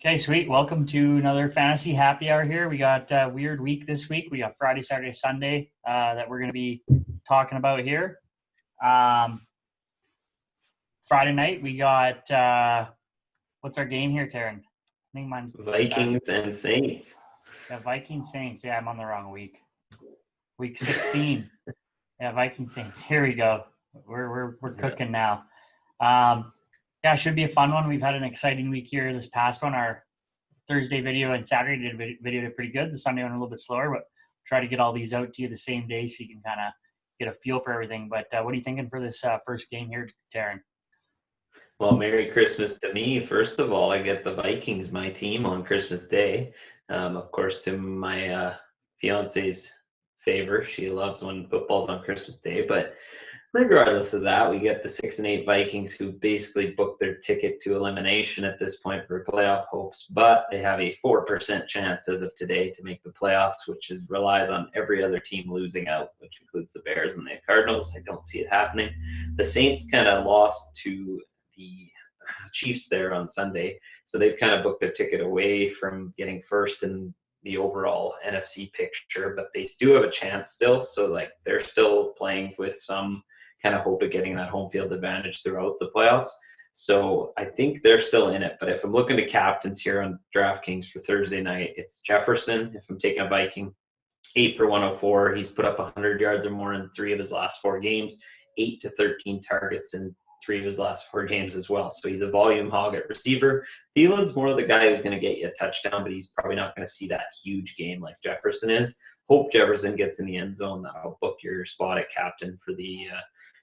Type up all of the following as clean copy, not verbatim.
Okay, sweet. Welcome to another fantasy happy hour here. We got a weird week this week. We got Friday, Saturday, Sunday that we're going to be talking about here. Friday night, we got what's our game here, Tarin? I think mine's Vikings and Saints. Yeah, Vikings Saints. Yeah, I'm on the wrong week. Week 16. Yeah, Vikings Saints. Here we go. We're cooking now. Yeah, it should be a fun one. We've had an exciting week here. This past one, our Thursday video and Saturday video did pretty good. The Sunday one a little bit slower, but try to get all these out to you the same day so you can kind of get a feel for everything. But what are you thinking for this first game here, Tarin? Well, Merry Christmas to me. First of all, I get the Vikings, my team, on Christmas Day. Of course, to my fiance's favor. She loves when football's on Christmas Day. But regardless of that, we get the 6-8 Vikings who basically booked their ticket to elimination at this point for playoff hopes. But they have a 4% chance as of today to make the playoffs, which relies on every other team losing out, which includes the Bears and the Cardinals. I don't see it happening. The Saints kind of lost to the Chiefs there on Sunday. So they've kind of booked their ticket away from getting first in the overall NFC picture, but they do have a chance still. So like they're still playing with some kind of hope of getting that home field advantage throughout the playoffs. So I think they're still in it. But if I'm looking to captains here on DraftKings for Thursday night, it's Jefferson. If I'm taking a Viking, 8 for 104. He's put up 100 yards or more in 3 of his last 4 games, 8 to 13 targets in 3 of his last 4 games as well. So he's a volume hog at receiver. Thielen's more of the guy who's going to get you a touchdown, but he's probably not going to see that huge game like Jefferson is. Hope Jefferson gets in the end zone. That'll book your spot at captain for the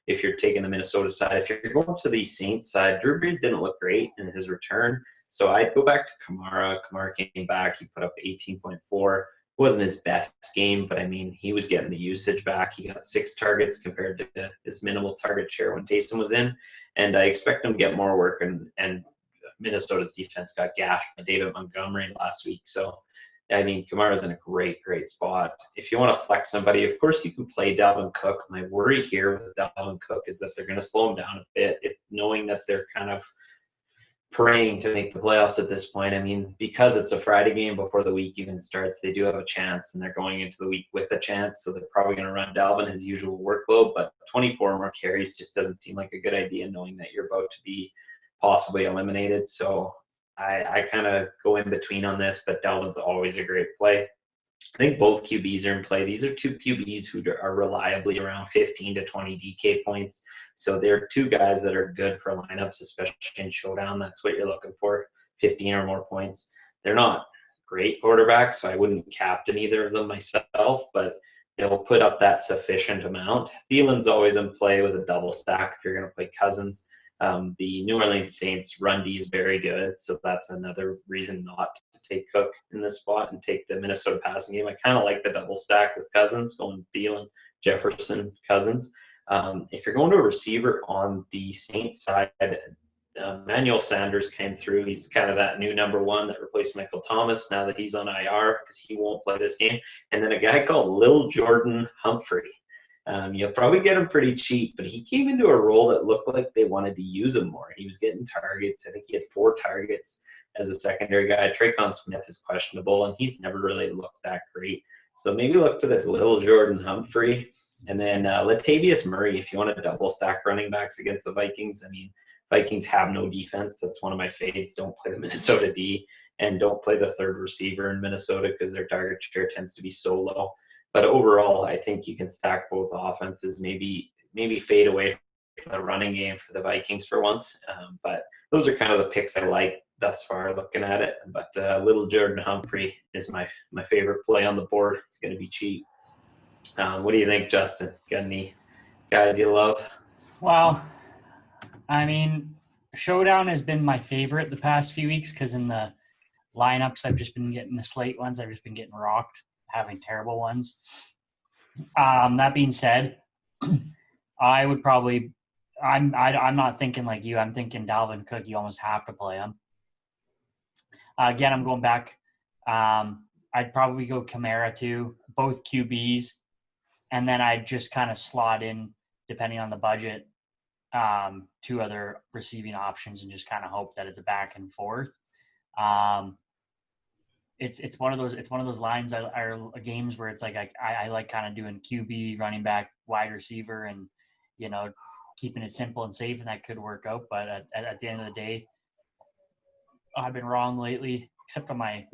if you're taking the Minnesota side. If you're going to the Saints side, Drew Brees didn't look great in his return. So I'd go back to Kamara. Kamara came back. He put up 18.4. Wasn't his best game, but I mean, he was getting the usage back. He got 6 targets compared to his minimal target share when Taysom was in. And I expect him to get more work. And Minnesota's defense got gashed by David Montgomery last week. So I mean, Kamara's in a great spot. If you want to flex somebody, of course you can play Dalvin Cook. My worry here with Dalvin Cook is that they're going to slow him down a bit, if knowing that they're kind of praying to make the playoffs at this point. I mean, because it's a Friday game before the week even starts, they do have a chance, and they're going into the week with a chance. So they're probably going to run Dalvin his usual workload, but 24 more carries just doesn't seem like a good idea, knowing that you're about to be possibly eliminated. So I kind of go in between on this, but Dalvin's always a great play. I think both QBs are in play. These are 2 QBs who are reliably around 15 to 20 DK points. So they're 2 guys that are good for lineups, especially in Showdown. That's what you're looking for, 15 or more points. They're not great quarterbacks, so I wouldn't captain either of them myself, but they'll put up that sufficient amount. Thielen's always in play with a double stack if you're going to play Cousins. The New Orleans Saints run D is very good, so that's another reason not to take Cook in this spot and take the Minnesota passing game. I kind of like the double stack with Cousins, going Thielen, Jefferson, Cousins. If you're going to a receiver on the Saints side, Emmanuel Sanders came through. He's kind of that new number 1 that replaced Michael Thomas now that he's on IR because he won't play this game. And then a guy called Lil Jordan Humphrey. You'll probably get him pretty cheap, but he came into a role that looked like they wanted to use him more. He was getting targets. I think he had 4 targets as a secondary guy. Tre'Quan Smith is questionable, and he's never really looked that great. So maybe look to this Lil Jordan Humphrey. And then Latavius Murray, if you want to double stack running backs against the Vikings. I mean, Vikings have no defense. That's one of my fades. Don't play the Minnesota D, and don't play the third receiver in Minnesota because their target share tends to be so low. But overall, I think you can stack both offenses, maybe fade away from the running game for the Vikings for once. But those are kind of the picks I like thus far looking at it. But Little Jordan Humphrey is my favorite play on the board. It's going to be cheap. What do you think, Justin? Got any guys you love? Well, I mean, Showdown has been my favorite the past few weeks because in the lineups, I've just been getting the slate ones. I've just been getting rocked, having terrible ones. That being said, I would probably I'm not thinking like you. I'm thinking Dalvin Cook. You almost have to play him. Again, I'm going back. I'd probably go Kamara too, both QBs, and then I'd just kind of slot in, depending on the budget, 2 other receiving options and just kind of hope that it's a back and forth. It's one of those lines are games where it's like I like kind of doing QB, running back, wide receiver, and keeping it simple and safe, and that could work out. But at the end of the day, I've been wrong lately, except on my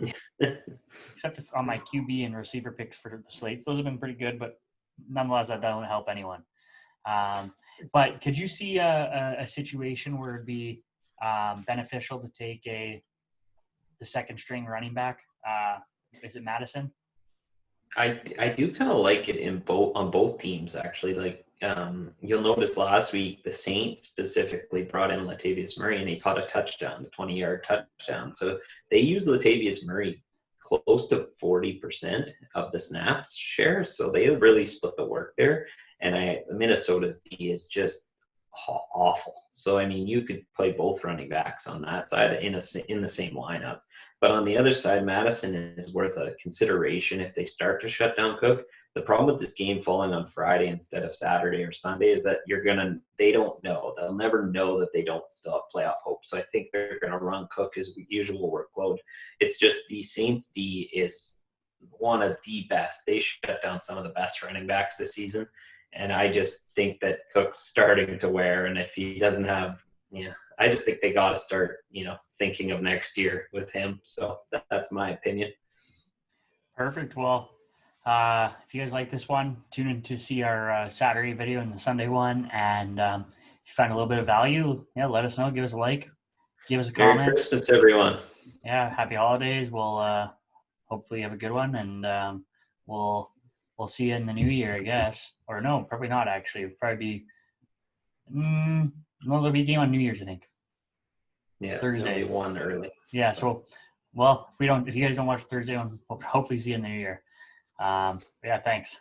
QB and receiver picks for the slates. Those have been pretty good, but nonetheless, that doesn't help anyone. But could you see a situation where it'd be beneficial to take the second string running back? Is it Madison? I do kind of like it on both teams actually. Like you'll notice last week the Saints specifically brought in Latavius Murray and he caught a touchdown, a 20-yard touchdown. So they use Latavius Murray close to 40% of the snaps share. So they really split the work there. And Minnesota's D is just awful. So I mean, you could play both running backs on that side in the same lineup. But on the other side, Madison is worth a consideration if they start to shut down Cook. The problem with this game falling on Friday instead of Saturday or Sunday is that they don't know. They'll never know that they don't still have playoff hope. So I think they're going to run Cook his usual workload. It's just the Saints D is one of the best. They shut down some of the best running backs this season. And I just think that Cook's starting to wear. And if he doesn't have, I just think they got to start, thinking of next year with him. So that's my opinion. Perfect. Well, if you guys like this one, tune in to see our Saturday video and the Sunday one. And if you find a little bit of value, let us know. Give us a like. Give us a comment. Merry Christmas, everyone. Yeah, happy holidays. We'll hopefully have a good one. And we'll see you in the new year, I guess. Or no, probably not, actually. It'll probably be there'll be a game on New Year's, I think. Yeah, Thursday. One early. Yeah, so if you guys don't watch Thursday one, we'll hopefully see you in the new year. Yeah, thanks.